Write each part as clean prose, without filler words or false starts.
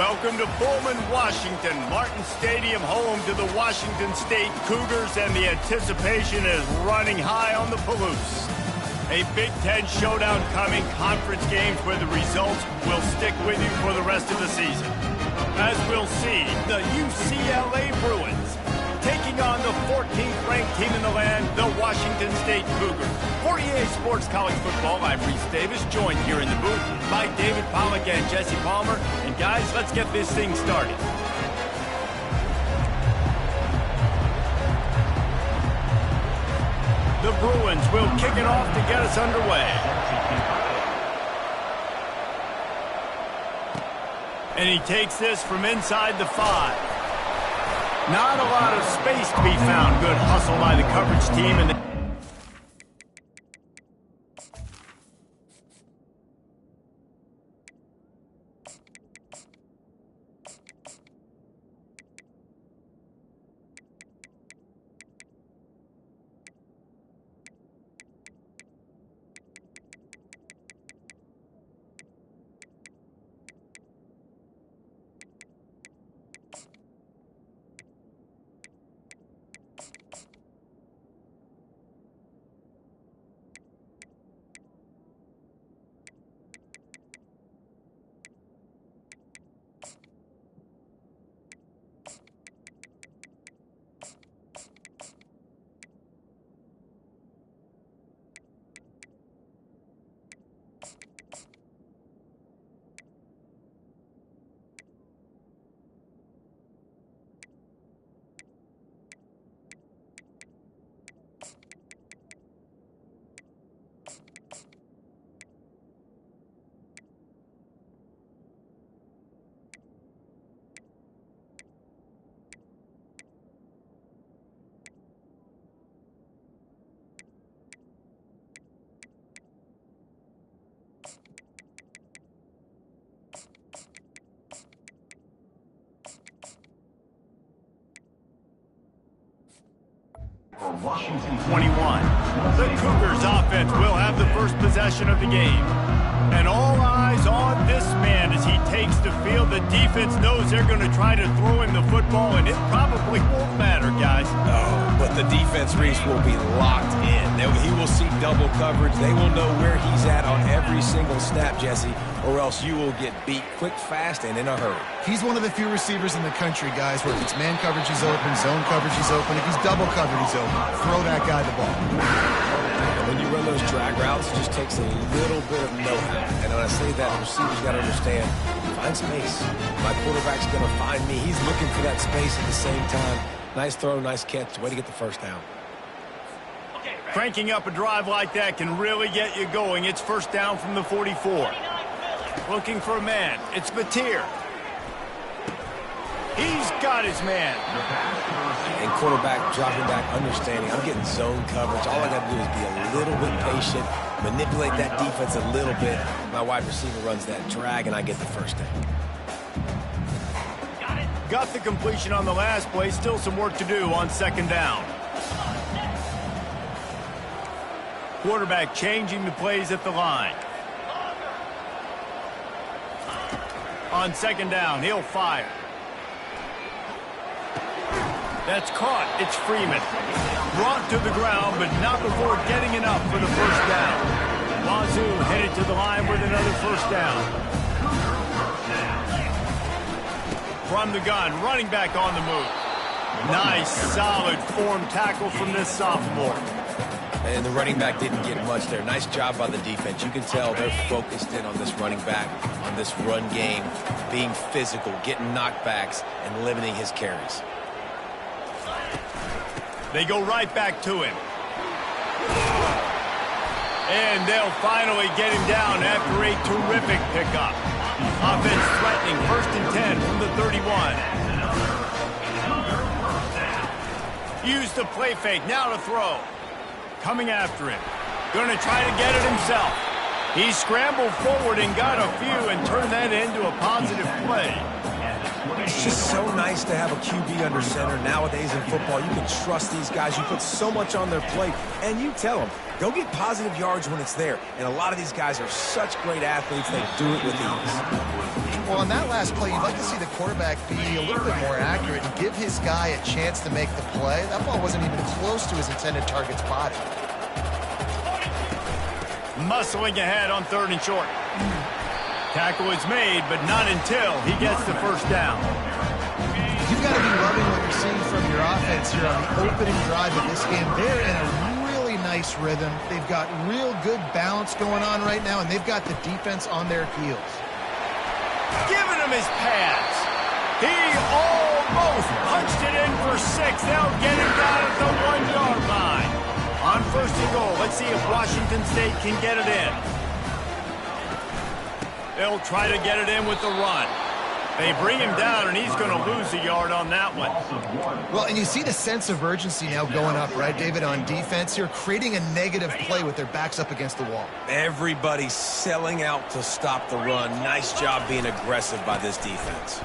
Welcome to Pullman, Washington. Martin Stadium, home to the Washington State Cougars, and the anticipation is running high on the Palouse. A Big Ten showdown coming, conference games where the results will stick with you for the rest of the season. As we'll see, the UCLA Bruins taking on the 14th ranked team in the land, the Washington State Cougars. For EA Sports College Football, I'm Reese Davis, joined here in the booth by David Pollack and Jesse Palmer. And guys, let's get this thing started. The Bruins will kick it off to get us underway. And he takes this from inside the 5. Not a lot of space to be found. Good hustle by the coverage team. And Washington 21. The Cougars offense will have the first possession of the game. And all eyes on this man as he takes the field. The defense knows they're going to try to throw him the football, and it probably won't matter, guys. Oh, but the defense, Reese, will be locked in. He will see double coverage. They will know where he's at on every single snap, Jesse, or else you will get beat quick, fast, and in a hurry. He's one of the few receivers in the country, guys, where if it's man coverage, he's open, zone coverage, he's open. If he's double covered, he's open. Throw that guy the ball. And when you run those drag routes, it just takes a little bit of know-how. And when I say that, the receiver's got to understand, find space. My quarterback's going to find me. He's looking for that space at the same time. Nice throw, nice catch. Way to get the first down. Cranking up a drive like that can really get you going. It's first down from the 44. Looking for a man. It's Batir. He's got his man. And quarterback dropping back, understanding. I'm getting zone coverage. All I got to do is be a little bit patient, manipulate that defense a little bit. My wide receiver runs that drag, and I get the first down. Got the completion on the last play. Still some work to do on second down. Quarterback changing the plays at the line. On second down, he'll fire. That's caught. It's Freeman. Brought to the ground, but not before getting enough for the first down. Wazoo headed to the line with another first down. From the gun, running back on the move. Nice, solid form tackle from this sophomore. And the running back didn't get much there. Nice job by the defense. You can tell they're focused in on this running back, on this run game, being physical, getting knockbacks, and limiting his carries. They go right back to him. And they'll finally get him down after a terrific pickup. Offense threatening, 1st and 10 from the 31. Use the play fake, now to throw. Coming after him. Going to try to get it himself. He scrambled forward and got a few and turned that into a positive play. It's just so nice to have a QB under center. Nowadays in football, you can trust these guys. You put so much on their plate, and you tell them, go get positive yards when it's there. And a lot of these guys are such great athletes, they do it with ease. Well, on that last play, you'd like to see the quarterback be a little bit more accurate and give his guy a chance to make the play. That ball wasn't even close to his intended target's body. Muscling ahead on 3rd and short. Tackle is made, but not until he gets the first down. You've got to be loving what you're seeing from your offense here on the opening drive of this game. They're in a really nice rhythm. They've got real good balance going on right now, and they've got the defense on their heels. Giving him his pads. He almost punched it in for 6. They'll get him down at the 1-yard line. On 1st and goal, let's see if Washington State can get it in. They'll try to get it in with the run. They bring him down, and he's going to lose a yard on that one. Well, and you see the sense of urgency now going up, right, David, on defense here, creating a negative play with their backs up against the wall. Everybody's selling out to stop the run. Nice job being aggressive by this defense.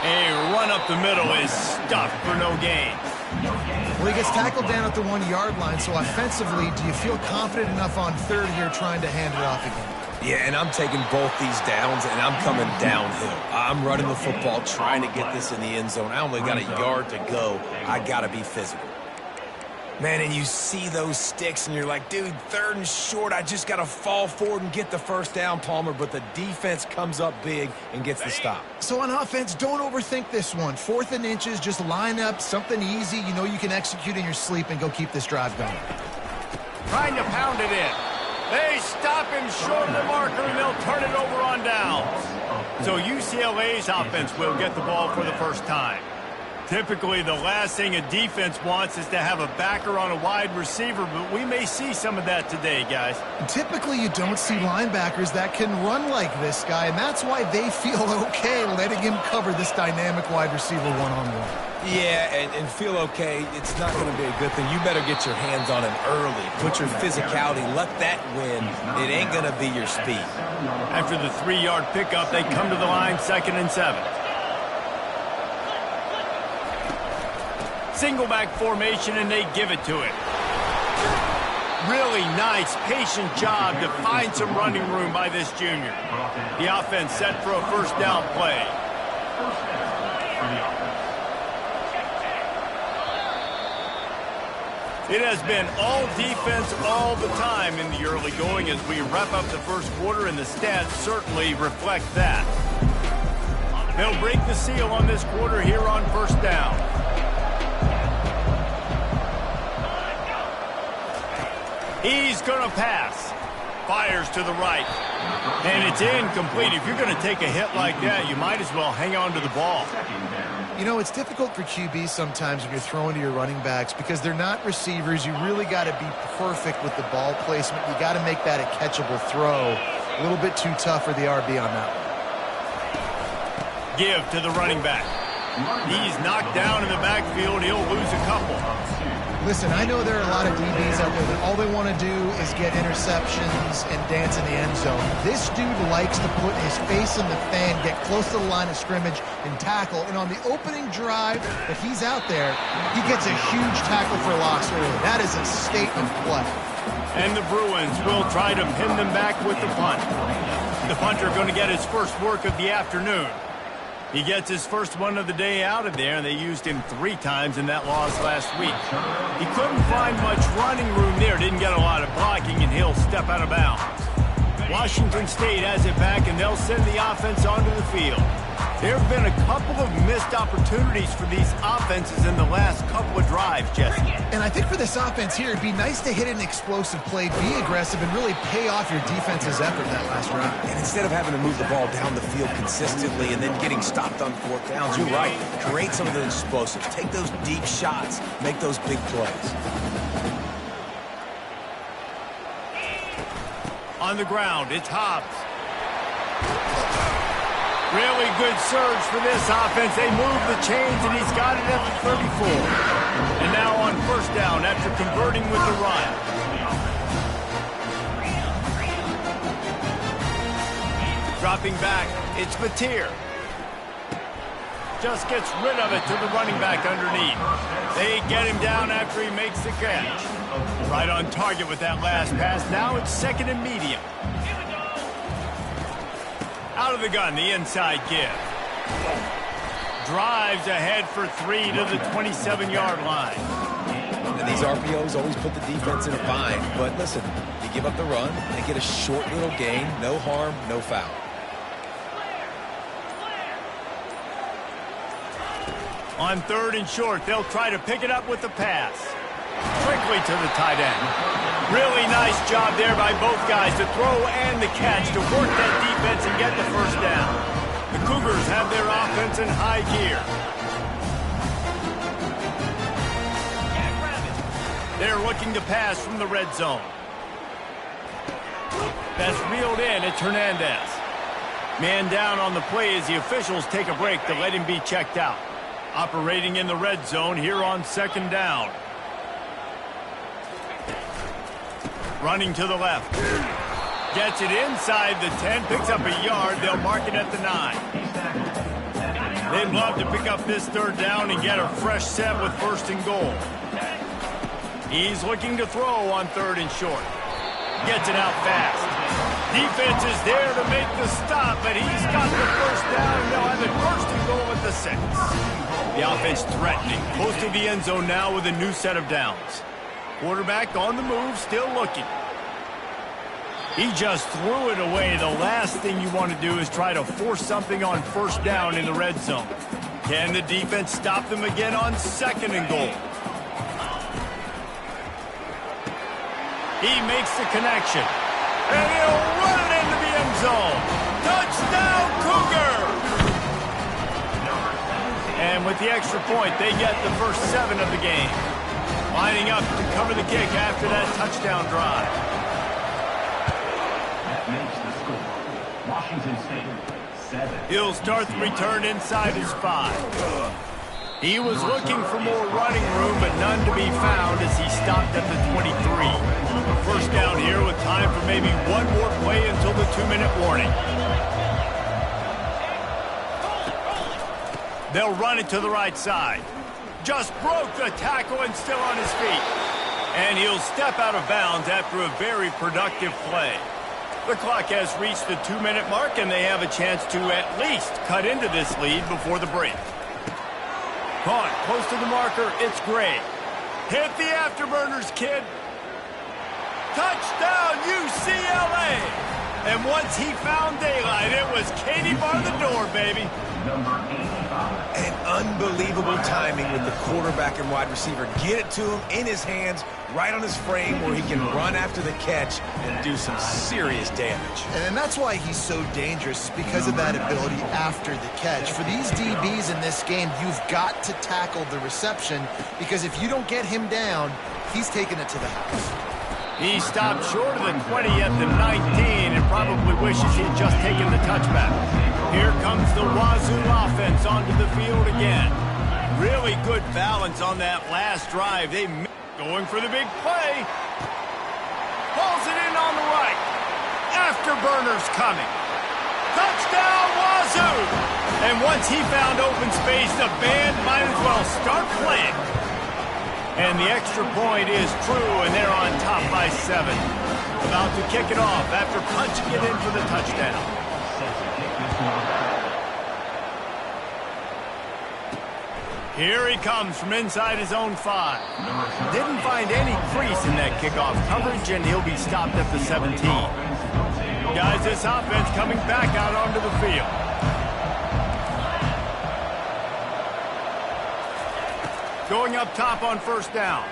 A run up the middle is stuffed for no gain. Well, he gets tackled down at the 1-yard line, so offensively, do you feel confident enough on 3rd here trying to hand it off again? Yeah, and I'm taking both these downs, and I'm coming downhill. I'm running the football, trying to get this in the end zone. I only got a yard to go. I got to be physical. Man, and you see those sticks, and you're like, dude, 3rd and short, I just got to fall forward and get the first down, Palmer, but the defense comes up big and gets the stop. So on offense, don't overthink this one. 4th and inches, just line up something easy you know you can execute in your sleep and go keep this drive going. Trying to pound it in. They stop him short of the marker, and they'll turn it over on downs. So UCLA's offense will get the ball for the first time. Typically, the last thing a defense wants is to have a backer on a wide receiver, but we may see some of that today, guys. Typically, you don't see linebackers that can run like this guy, and that's why they feel okay letting him cover this dynamic wide receiver one-on-one. Yeah, and feel okay, it's not going to be a good thing. You better get your hands on him early. Put your physicality, let that win. It ain't going to be your speed. After the 3-yard pickup, they come to the line, 2nd and 7. Single back formation, and they give it to it. Really nice, patient job to find some running room by this junior. The offense set for a first down play. It has been all defense all the time in the early going as we wrap up the first quarter, and the stats certainly reflect that. They'll break the seal on this quarter here on first down. He's going to pass. Fires to the right. And it's incomplete. If you're going to take a hit like that, you might as well hang on to the ball. You know, it's difficult for QBs sometimes when you're throwing to your running backs because they're not receivers. You really got to be perfect with the ball placement. You got to make that a catchable throw. A little bit too tough for the RB on that one. Give to the running back. He's knocked down in the backfield. He'll lose a couple. Listen, I know there are a lot of DBs out there that all they want to do is get interceptions and dance in the end zone. This dude likes to put his face in the fan, get close to the line of scrimmage, and tackle. And on the opening drive that he's out there, he gets a huge tackle for loss early. That is a statement play. And the Bruins will try to pin them back with the punt. The punter going to get his first work of the afternoon. He gets his first one of the day out of there, and they used him 3 times in that loss last week. He couldn't find much running room there, didn't get a lot of blocking, and he'll step out of bounds. Washington State has it back, and they'll send the offense onto the field. There have been a couple of missed opportunities for these offenses in the last couple of drives, Jesse. And I think for this offense here, it'd be nice to hit an explosive play, be aggressive, and really pay off your defense's effort that last round. And instead of having to move the ball down the field consistently and then getting stopped on 4th downs, you're right. Create some of those explosives. Take those deep shots. Make those big plays. On the ground, it's Hobbs. Really good surge for this offense. They move the chains, and he's got it at the 34. And now on first down after converting with the run. Dropping back It's Batir. Just gets rid of it to the running back underneath. They get him down after he makes the catch. Right on target with that last pass. Now it's second and medium. Out of the gun, the inside give. Drives ahead for 3 to the 27-yard line. And these RPOs always put the defense in a bind. But listen, you give up the run, they get a short little gain, no harm, no foul. On 3rd and short, they'll try to pick it up with the pass. Quickly to the tight end. Really nice job there by both guys to throw and the catch to work that defense and get the first down. The Cougars have their offense in high gear. They're looking to pass from the red zone. That's reeled in. It's Hernandez. Man down on the play as the officials take a break to let him be checked out. Operating in the red zone here on 2nd down. Running to the left. Gets it inside the 10, picks up a yard. They'll mark it at the 9. They'd love to pick up this 3rd down and get a fresh set with 1st and goal. He's looking to throw on 3rd and short. Gets it out fast. Defense is there to make the stop, but he's got the first down. They'll have it 1st and goal at the 6. The offense threatening. Close to the end zone now with a new set of downs. Quarterback on the move, still looking. He just threw it away. The last thing you want to do is try to force something on 1st down in the red zone. Can the defense stop them again on 2nd and goal? He makes the connection. And he'll run it into the end zone. Touchdown, Cougar! And with the extra point, they get the first 7 of the game. Lining up to cover the kick after that touchdown drive. That makes the score. Washington State, 7. He'll start the return inside his 5. He was looking for more running room, but none to be found as he stopped at the 23. First down here with time for maybe one more play until the 2-minute warning. They'll run it to the right side. Just broke the tackle and still on his feet. And he'll step out of bounds after a very productive play. The clock has reached the 2-minute mark, and they have a chance to at least cut into this lead before the break. Caught close to the marker, it's Gray. Hit the afterburners, kid. Touchdown, UCLA! And once he found daylight, it was Katie bar the door, baby. And unbelievable timing with the quarterback and wide receiver. Get it to him in his hands, right on his frame where he can run after the catch and do some serious damage. And that's why he's so dangerous, because of that ability after the catch. For these DBs in this game, you've got to tackle the reception, because if you don't get him down, he's taking it to the house. He stopped short of the 20 at the 19 and probably wishes he'd just taken the touchback. Here comes the Wazoo offense onto the field again. Really good balance on that last drive. They going for the big play. Pulls it in on the right. Afterburners coming. Touchdown, Wazoo! And once he found open space, the band might as well start playing. And the extra point is true, and they're on top by 7. About to kick it off after punching it in for the touchdown. Here he comes from inside his own 5. Didn't find any crease in that kickoff coverage, and he'll be stopped at the 17. Guys, this offense coming back out onto the field. Going up top on 1st down.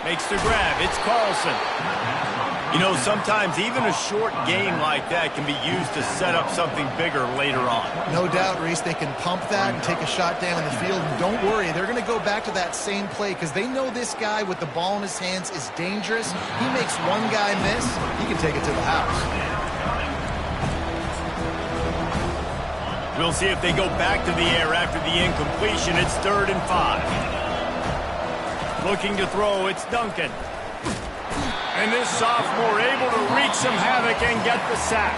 Makes the grab. It's Carlson. You know, sometimes even a short gain like that can be used to set up something bigger later on. No doubt, Reese, they can pump that and take a shot down in the field. And don't worry, they're going to go back to that same play because they know this guy with the ball in his hands is dangerous. He makes one guy miss, he can take it to the house. We'll see if they go back to the air after the incompletion. It's 3rd and 5. Looking to throw, it's Duncan. And this sophomore able to wreak some havoc and get the sack.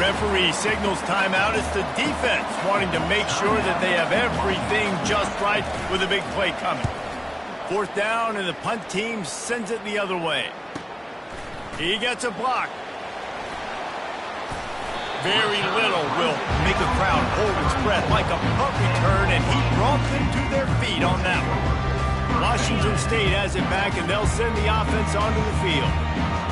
Referee signals timeout. It's the defense wanting to make sure that they have everything just right with a big play coming. 4th down, and the punt team sends it the other way. He gets a block. Very little will make a crowd hold its breath like a punt return, and he brought them to their feet on that one. Washington State has it back, and they'll send the offense onto the field.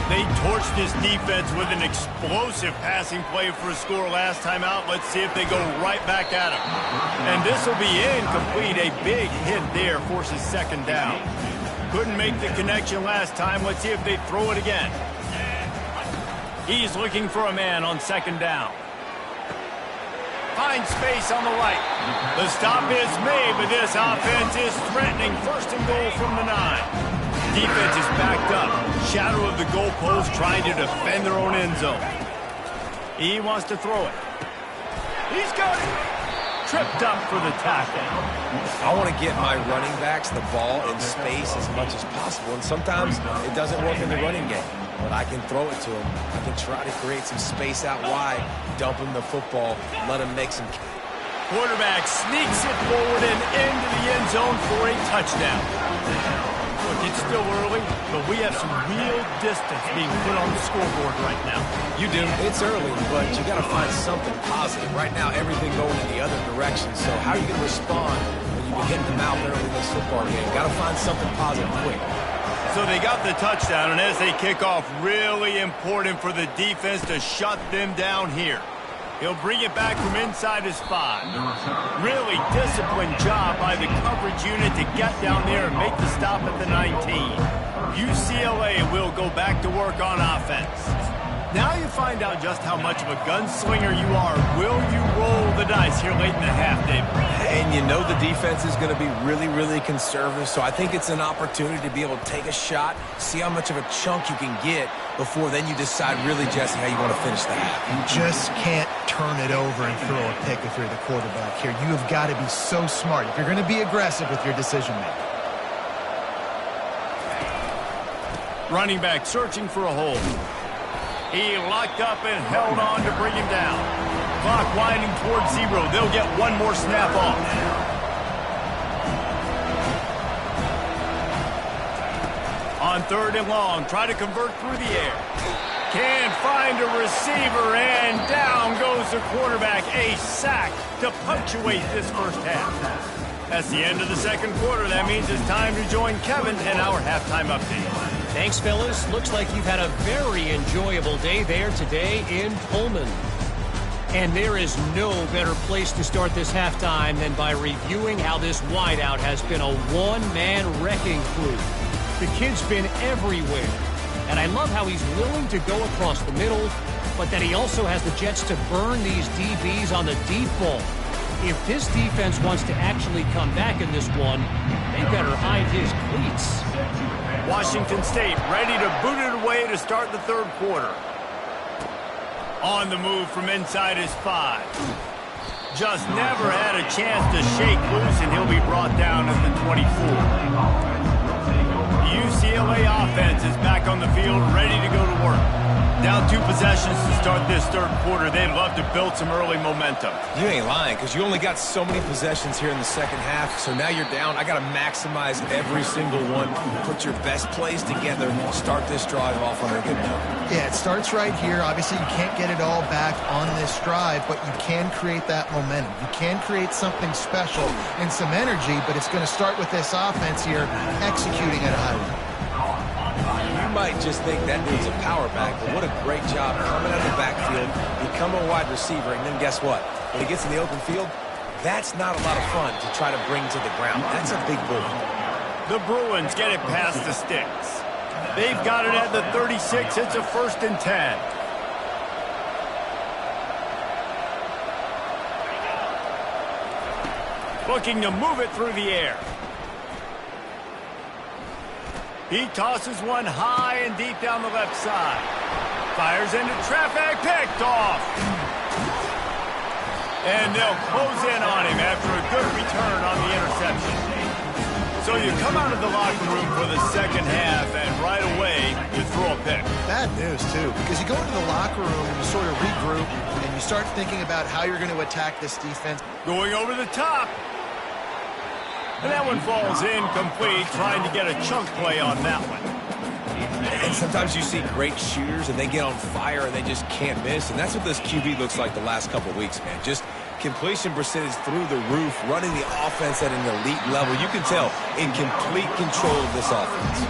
They torched this defense with an explosive passing play for a score last time out. Let's see if they go right back at him. And this will be incomplete. A big hit there forces 2nd down. Couldn't make the connection last time. Let's see if they throw it again. He's looking for a man on 2nd down. Finds space on the right. The stop is made, but this offense is threatening. 1st and goal from the 9. Defense is backed up. Shadow of the goalpost trying to defend their own end zone. He wants to throw it. He's got it. Tripped up for the tackle. I want to get my running backs the ball in space as much as possible, and sometimes it doesn't work in the running game. But I can throw it to him. I can try to create some space out wide, dump him the football, let him make some... Quarterback sneaks it forward and into the end zone for a touchdown. Look, it's still early, but we have some real distance being put on the scoreboard right now. You do. It's early, but you got to find something positive. Right now, everything going in the other direction. So how are you going to respond when you've been hitting the mouth early in this football game? Got to find something positive quick. So they got the touchdown, and as they kick off, really important for the defense to shut them down here. He'll bring it back from inside his 5. Really disciplined job by the coverage unit to get down there and make the stop at the 19. UCLA will go back to work on offense. Now you find out just how much of a gunslinger you are. Will you roll the dice here late in the half, David? And you know the defense is going to be really, really conservative, so I think it's an opportunity to be able to take a shot, see how much of a chunk you can get before then you decide really, Jesse, how you want to finish the half. You just can't turn it over and throw a pick if you're the quarterback here. You have got to be so smart if you're going to be aggressive with your decision-making. Running back searching for a hole. He locked up and held on to bring him down. Clock winding towards 0. They'll get one more snap off. On 3rd and long, try to convert through the air. Can't find a receiver, and down goes the quarterback. A sack to punctuate this first half. That's the end of the 2nd quarter. That means it's time to join Kevin and our halftime update. Thanks, fellas. Looks like you've had a very enjoyable day there today in Pullman. And there is no better place to start this halftime than by reviewing how this wideout has been a one-man wrecking crew. The kid's been everywhere. And I love how he's willing to go across the middle, but that he also has the jets to burn these DBs on the deep ball. If this defense wants to actually come back in this one, they better hide his cleats. Washington State ready to boot it away to start the 3rd quarter. On the move from inside his 5. Just never had a chance to shake loose, and he'll be brought down at the 24. The UCLA offense is back on the field, ready to go to work. Down 2 possessions to start this 3rd quarter. They'd love to build some early momentum. You ain't lying, because you only got so many possessions here in the 2nd half, so now you're down. I got to maximize every single one. Put your best plays together. Start this drive off on a good note. Yeah, it starts right here. Obviously, you can't get it all back on this drive, but you can create that momentum. You can create something special and some energy, but it's going to start with this offense here executing at a high level. You might just think that dude's a power back, but what a great job coming out of the backfield, become a wide receiver, and then guess what? When he gets in the open field, that's not a lot of fun to try to bring to the ground. That's a big bully. The Bruins get it past the sticks. They've got it at the 36. It's a 1st and 10. Looking to move it through the air. He tosses one high and deep down the left side. Fires into traffic, picked off. And they'll close in on him after a good return on the interception. So you come out of the locker room for the 2nd half, and right away, you throw a pick. bad news, too, because you go into the locker room and you sort of regroup and you start thinking about how you're going to attack this defense. Going over the top. And that one falls incomplete, trying to get a chunk play on that one. And sometimes you see great shooters and they get on fire and they just can't miss. And that's what this QB looks like the last couple of weeks, man. Just completion percentage through the roof, running the offense at an elite level. You can tell in complete control of this offense.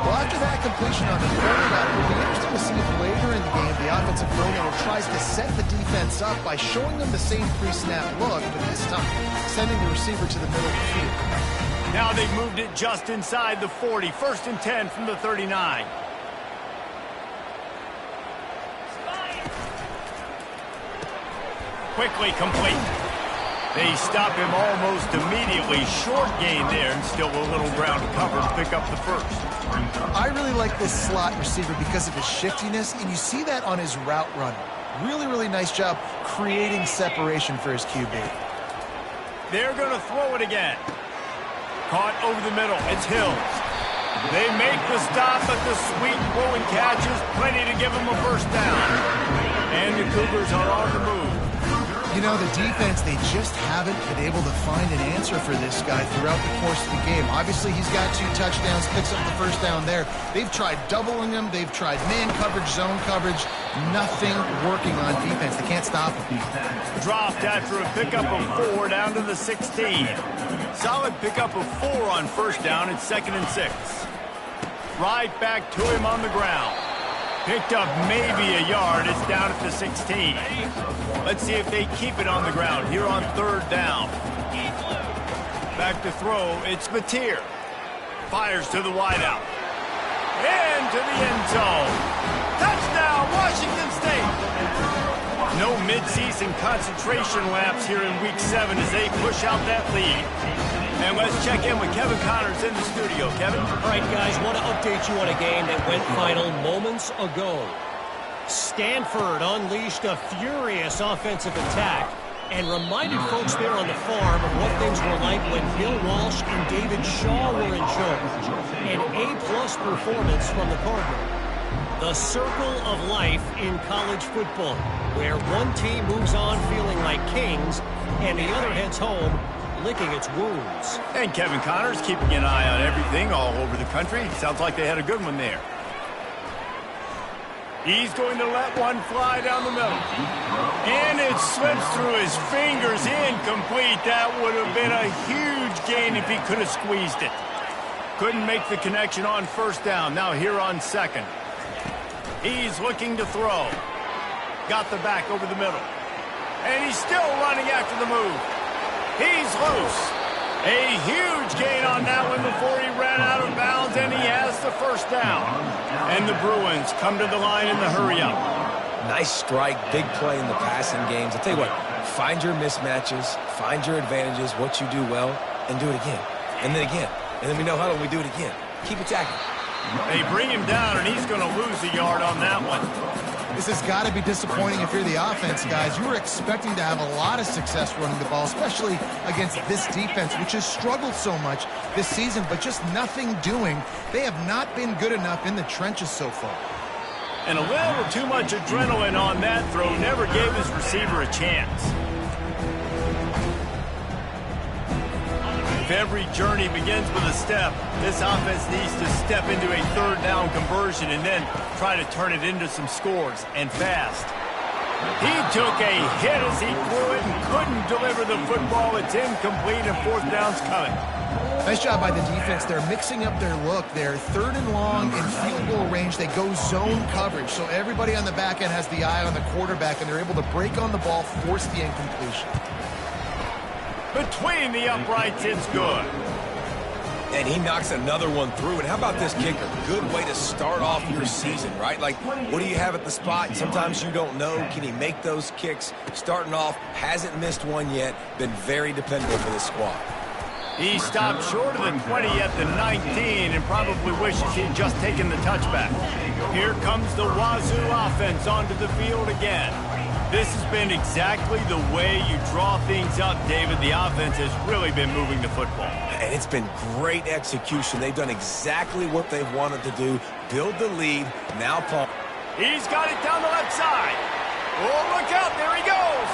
Well, after that completion on the quarterback, it'll be interesting to see if later in the game the offensive coordinator tries to set the defense up by showing them the same pre-snap look, but this time sending the receiver to the middle of the field. Now they've moved it just inside the 40. 1st and 10 from the 39. Quickly complete. They stop him almost immediately. Short gain there, and still a little ground to cover to pick up the first. I really like this slot receiver because of his shiftiness, and you see that on his route running. Really, really nice job creating separation for his QB. They're going to throw it again. Caught over the middle. It's Hills. They make the stop, but the sweet throwing catch is plenty to give them a first down. And the Cougars are on the move. You know, the defense, they just haven't been able to find an answer for this guy throughout the course of the game. Obviously, he's got 2 touchdowns, picks up the first down there. They've tried doubling him. They've tried man coverage, zone coverage. Nothing working on defense. They can't stop him. Dropped after a pickup of 4 down to the 16. Solid pickup of 4 on first down. It's 2nd and 6. Right back to him on the ground. Picked up maybe a yard. It's down at the 16. Let's see if they keep it on the ground here on 3rd down. Back to throw. It's Mateer. Fires to the wideout. Into the end zone. Touchdown, Washington State. No midseason concentration laps here in Week 7 as they push out that lead. And let's check in with Kevin Connors in the studio. Kevin? All right, guys, want to update you on a game that went final moments ago. Stanford unleashed a furious offensive attack and reminded folks there on the farm of what things were like when Bill Walsh and David Shaw were in charge. An A-plus performance from the Cardinal. The circle of life in college football, where one team moves on feeling like kings and the other heads home licking its wounds. And Kevin Connors keeping an eye on everything all over the country. Sounds like they had a good one there. He's going to let one fly down the middle. And it slips through his fingers, incomplete. That would have been a huge gain if he could have squeezed it. Couldn't make the connection on first down. Now here on 2nd. He's looking to throw. Got the back over the middle. And he's still running after the move. He's loose. A huge gain on that one before he ran out of bounds, and he has the first down. And the Bruins come to the line in the hurry-up. Nice strike, big play in the passing games. I'll tell you what, find your mismatches, find your advantages, what you do well, and do it again. And then again. And then we know how we do it again. Keep attacking. They bring him down, and he's going to lose a yard on that one. This has got to be disappointing if you're the offense, guys. You were expecting to have a lot of success running the ball, especially against this defense, which has struggled so much this season, but just nothing doing. They have not been good enough in the trenches so far. And a little too much adrenaline on that throw never gave his receiver a chance. If every journey begins with a step, this offense needs to step into a 3rd down conversion and then try to turn it into some scores, and fast. He took a hit as he threw it and couldn't deliver the football. It's incomplete, and 4th down's coming. Nice job by the defense. They're mixing up their look. They're 3rd and long in field goal range. They go zone coverage, so everybody on the back end has the eye on the quarterback, and they're able to break on the ball, force the incompletion. Between the uprights, it's good. And he knocks another one through. And how about this kicker? Good way to start off your season, right? Like, what do you have at the spot? Sometimes you don't know. Can he make those kicks? Starting off, hasn't missed one yet. Been very dependable for this squad. He stopped short of the 20 at the 19 and probably wishes he'd just taken the touchback. Here comes the Wazoo offense onto the field again. This has been exactly the way you draw things up, David. The offense has really been moving the football. And it's been great execution. They've done exactly what they've wanted to do. Build the lead. Now Paul. He's got it down the left side. Oh, look out. There he goes.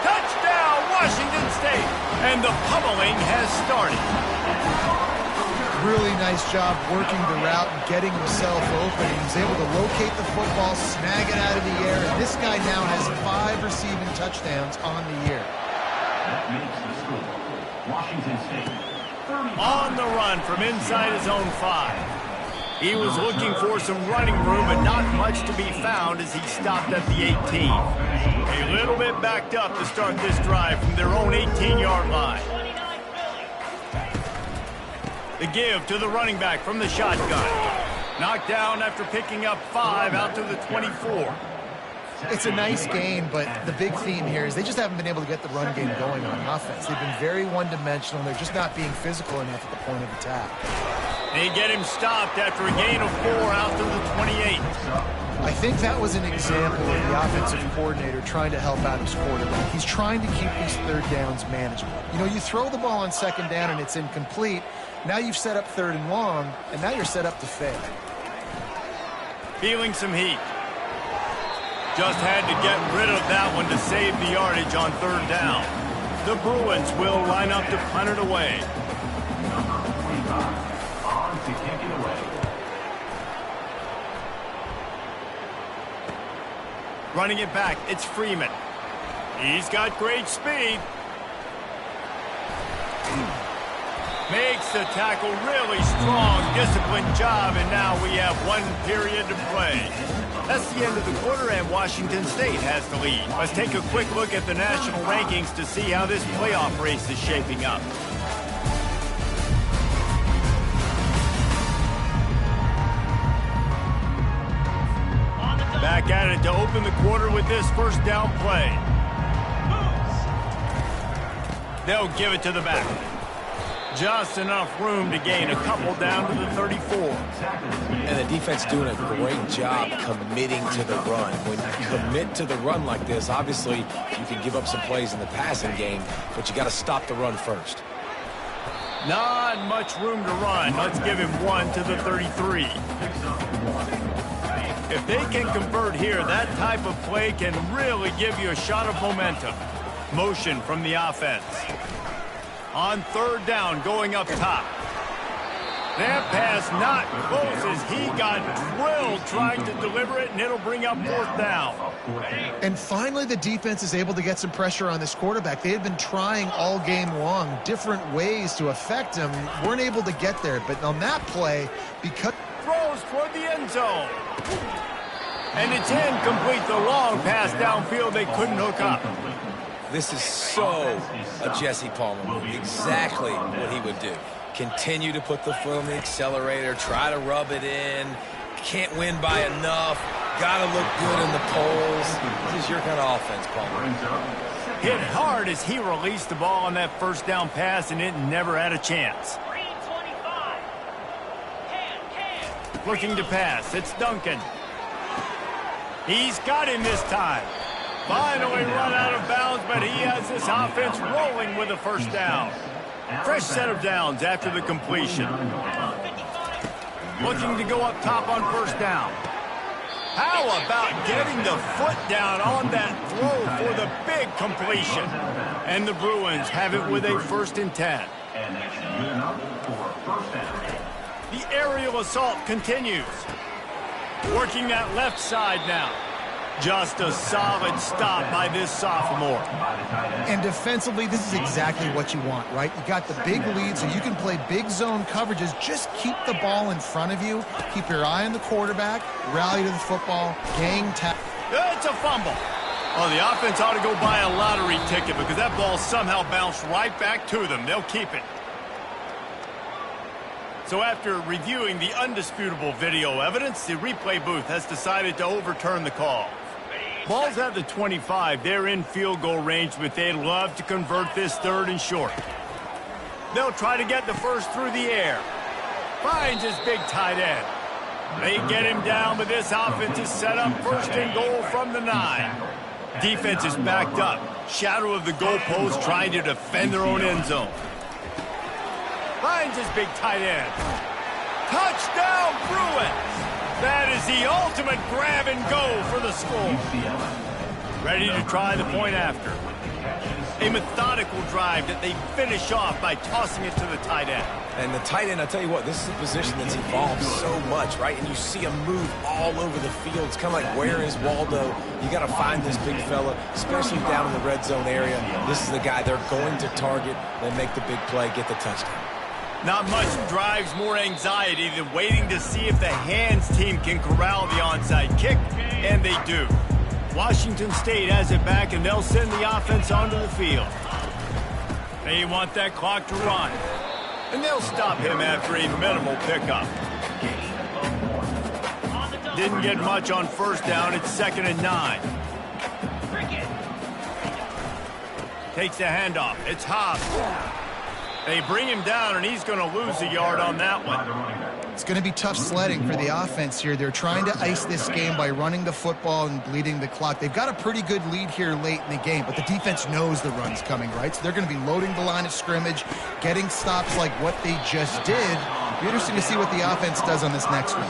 Touchdown, Washington State. And the pummeling has started. Really nice job working the route and getting himself open. He was able to locate the football, snag it out of the air, and this guy now has 5 receiving touchdowns on the year. That makes the score. Washington State. On the run from inside his own 5. He was looking for some running room, but not much to be found as he stopped at the 18. A little bit backed up to start this drive from their own 18-yard line. The give to the running back from the shotgun. Knocked down after picking up 5 out to the 24. It's a nice gain, but the big theme here is they just haven't been able to get the run game going on offense. They've been very one-dimensional. They're just not being physical enough at the point of attack. They get him stopped after a gain of 4 out to the 28. I think that was an example of the offensive coordinator trying to help out his quarterback. He's trying to keep these third downs manageable. You know, you throw the ball on second down and it's incomplete. Now you've set up 3rd and long, and now you're set up to fail. Feeling some heat. Just had to get rid of that one to save the yardage on 3rd down. The Bruins will line up to punt it away. Number 25 on to kick it away. Running it back, it's Freeman. He's got great speed. Makes the tackle really strong, disciplined job, and now we have 1 period to play. That's the end of the quarter, and Washington State has the lead. Let's take a quick look at the national rankings to see how this playoff race is shaping up. Back at it to open the quarter with this first down play. They'll give it to the back. Just enough room to gain a couple down to the 34. And the defense doing a great job committing to the run. When you commit to the run like this, obviously you can give up some plays in the passing game, but you got to stop the run first. Not much room to run. Let's give him 1 to the 33. If they can convert here, that type of play can really give you a shot of momentum. Motion from the offense. On 3rd down, going up top. That pass not close as he got drilled trying to deliver it, and it'll bring up 4th down. And finally, the defense is able to get some pressure on this quarterback. They had been trying all game long different ways to affect him. Weren't able to get there, but on that play, because... Throws toward the end zone. And it's incomplete. The long pass downfield they couldn't hook up. This is so a Jesse Palmer move. Exactly what he would do. Continue to put the foot on the accelerator, try to rub it in. Can't win by enough. Got to look good in the polls. This is your kind of offense, Palmer. Hit hard as he released the ball on that first down pass, and it never had a chance. Looking to pass. It's Duncan. He's got him this time. Finally run out of bounds, but he has this offense rolling with a first down. Fresh set of downs after the completion. Looking to go up top on first down. How about getting the foot down on that throw for the big completion? And the Bruins have it with a 1st and 10. And that's good enough for 1st down. The aerial assault continues. Working that left side now. Just a solid stop by this sophomore. And defensively, this is exactly what you want, right? You got the big lead, so you can play big zone coverages. Just keep the ball in front of you. Keep your eye on the quarterback. Rally to the football. Gang tap. It's a fumble. Oh, the offense ought to go buy a lottery ticket because that ball somehow bounced right back to them. They'll keep it. So after reviewing the undisputable video evidence, the replay booth has decided to overturn the call. Ball's at the 25. They're in field goal range, but they'd love to convert this 3rd and short. They'll try to get the first through the air. Finds his big tight end. They get him down, but this offense is set up 1st and goal from the 9. Defense is backed up. Shadow of the goalpost trying to defend their own end zone. Finds his big tight end. Touchdown, Bruins! That is the ultimate grab and go for the score. Ready to try the point after. A methodical drive that they finish off by tossing it to the tight end. And the tight end, I'll tell you what, this is a position that's evolved so much, right? And you see him move all over the field. It's kind of like, where is Waldo? You got to find this big fella, especially down in the red zone area. This is the guy they're going to target. They make the big play, get the touchdown. Not much drives more anxiety than waiting to see if the hands team can corral the onside kick, and they do. Washington State has it back, and they'll send the offense onto the field. They want that clock to run, and they'll stop him after a minimal pickup. Didn't get much on first down. It's 2nd and 9. Takes the handoff. It's Hobbs. They bring him down, and he's going to lose a yard on that one. It's going to be tough sledding for the offense here. They're trying to ice this game by running the football and bleeding the clock. They've got a pretty good lead here late in the game, but the defense knows the run's coming, right? So they're going to be loading the line of scrimmage, getting stops like what they just did. It'll be interesting to see what the offense does on this next one.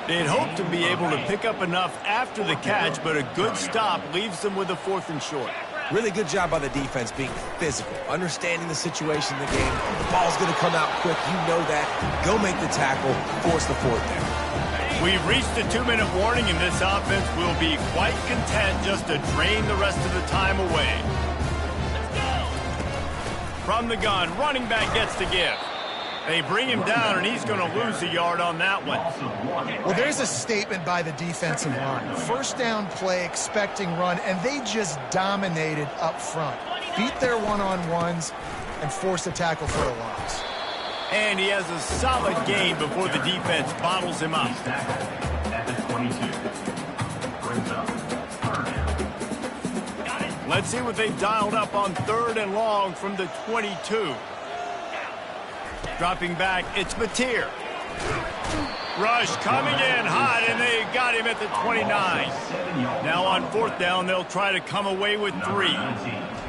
They'd hope to be able to pick up enough after the catch, but a good stop leaves them with a 4th and short. Really good job by the defense being physical, understanding the situation in the game. The ball's going to come out quick. You know that. Go make the tackle, force the 4th down. We've reached the 2-minute warning, and this offense will be quite content just to drain the rest of the time away. Let's go. From the gun, running back gets to give. They bring him down, and he's going to lose a yard on that one. Well, there's a statement by the defensive line. First down play, expecting run, and they just dominated up front. Beat their one-on-ones and force a tackle for a loss. And he has a solid gain before the defense bottles him up. At the 22. Brings up 3rd down. Let's see what they've dialed up on 3rd and long from the 22. Dropping back, it's Mateer. Rush coming in hot, and they got him at the 29. Now on 4th down, they'll try to come away with 3.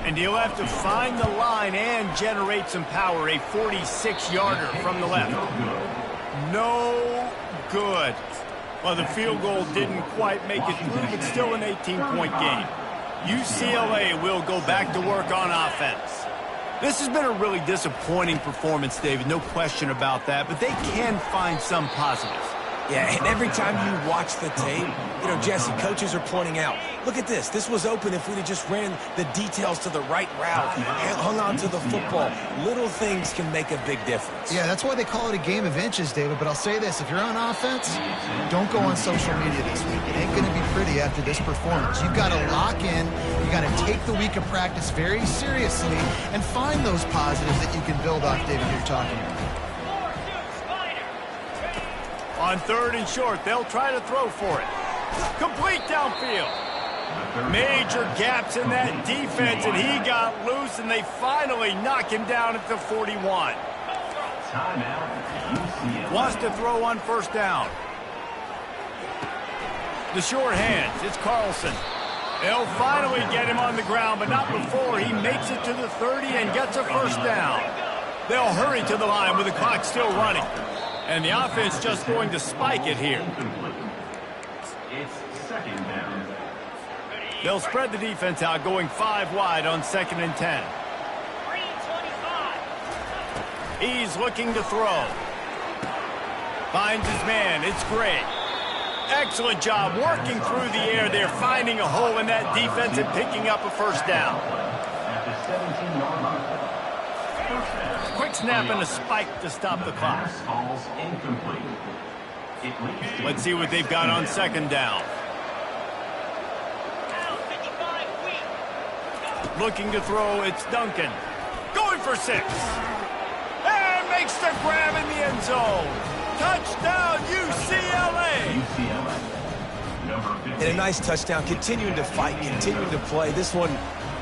And he'll have to find the line and generate some power. A 46-yarder from the left. No good. Well, the field goal didn't quite make it through, but still an 18-point game. UCLA will go back to work on offense. This has been a really disappointing performance, David, no question about that, but they can find some positives. Yeah, and every time you watch the tape, you know, Jesse, coaches are pointing out, look at this. This was open if we'd have just ran the details to the right route, hung on to the football. Little things can make a big difference. Yeah, that's why they call it a game of inches, David. But I'll say this, if you're on offense, don't go on social media this week. It ain't going to be pretty after this performance. You've got to lock in. You got to take the week of practice very seriously and find those positives that you can build off, David, you're talking about. On 3rd and short, they'll try to throw for it. Complete downfield. Major gaps in that defense, and he got loose, and they finally knock him down at the 41. Wants to throw on 1st down. The short hands, it's Carlson. They'll finally get him on the ground, but not before he makes it to the 30 and gets a 1st down. They'll hurry to the line with the clock still running. And the offense just going to spike it here. It's 2nd down. They'll spread the defense out, going 5 wide on 2nd and 10. He's looking to throw. Finds his man. It's Gray. Excellent job working through the air. They're finding a hole in that defense and picking up a 1st down. At the 17-yard line. Quick snap and a spike to stop the clock. Let's see what they've got on 2nd down. Looking to throw, it's Duncan. Going for 6. And makes the grab in the end zone. Touchdown, UCLA. And a nice touchdown, continuing to fight, continuing to play. This one,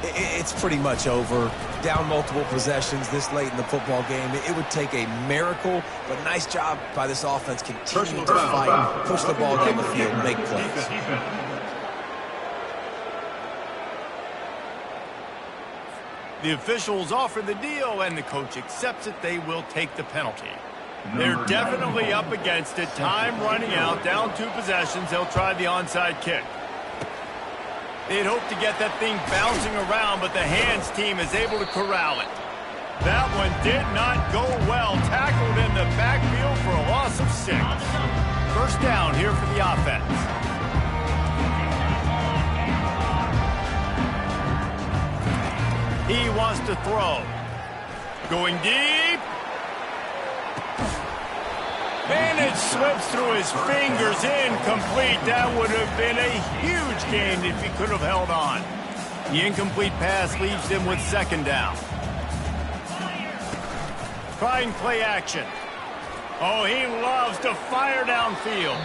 it's pretty much over. Down multiple possessions this late in the football game. It would take a miracle, but nice job by this offense continuing to fight, push the ball down the field, make plays. The officials offer the deal, and the coach accepts it. They will take the penalty. They're definitely up against it. Time running out, down 2 possessions. They'll try the onside kick. They'd hope to get that thing bouncing around, but the hands team is able to corral it. That one did not go well. Tackled in the backfield for a loss of 6. First down here for the offense. He wants to throw. Going deep. And it slips through his fingers, incomplete. That would have been a huge gain if he could have held on. The incomplete pass leaves him with second down. Trying play action. Oh, he loves to fire downfield.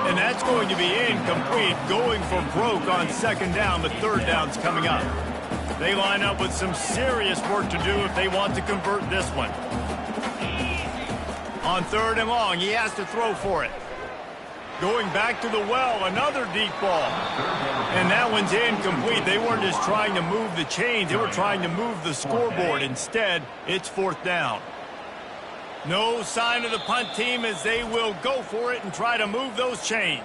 And that's going to be incomplete, going for broke on second down, but third down's coming up. They line up with some serious work to do if they want to convert this one. On third and long, he has to throw for it. Going back to the well, another deep ball. And that one's incomplete. They weren't just trying to move the chains, they were trying to move the scoreboard. Instead, it's fourth down. No sign of the punt team as they will go for it and try to move those chains.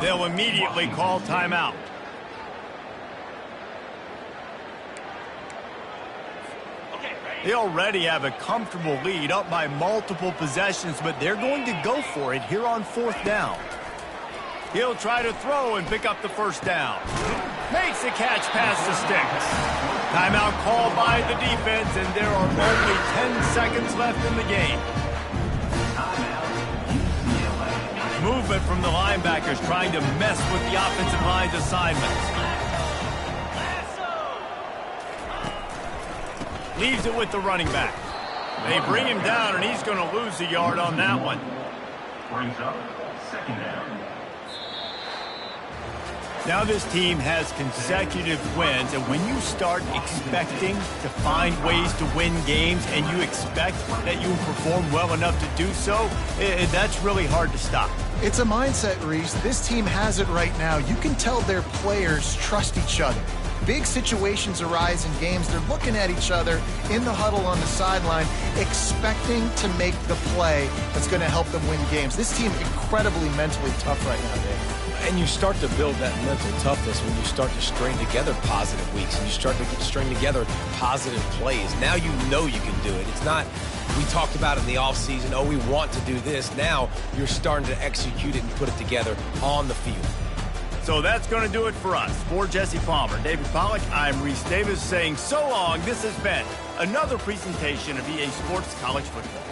They'll immediately call timeout. They already have a comfortable lead, up by multiple possessions, but they're going to go for it here on fourth down. He'll try to throw and pick up the first down. Makes the catch past the sticks. Timeout called by the defense, and there are only 10 seconds left in the game. Movement from the linebackers trying to mess with the offensive line's assignments. Leaves it with the running back. They bring him down, and he's going to lose a yard on that one. Brings up second down. Now this team has consecutive wins, and when you start expecting to find ways to win games and you expect that you will perform well enough to do so, that's really hard to stop. It's a mindset, Reese. This team has it right now. You can tell their players trust each other. Big situations arise in games. They're looking at each other in the huddle on the sideline, expecting to make the play that's going to help them win games. This team incredibly mentally tough right now, Dave. And you start to build that mental toughness when you start to string together positive weeks and you start to string together positive plays. Now you know you can do it. It's not, we talked about it in the offseason, oh, we want to do this. Now you're starting to execute it and put it together on the field. So that's going to do it for us. For Jesse Palmer, David Pollack, I'm Reese Davis saying so long. This has been another presentation of EA Sports College Football.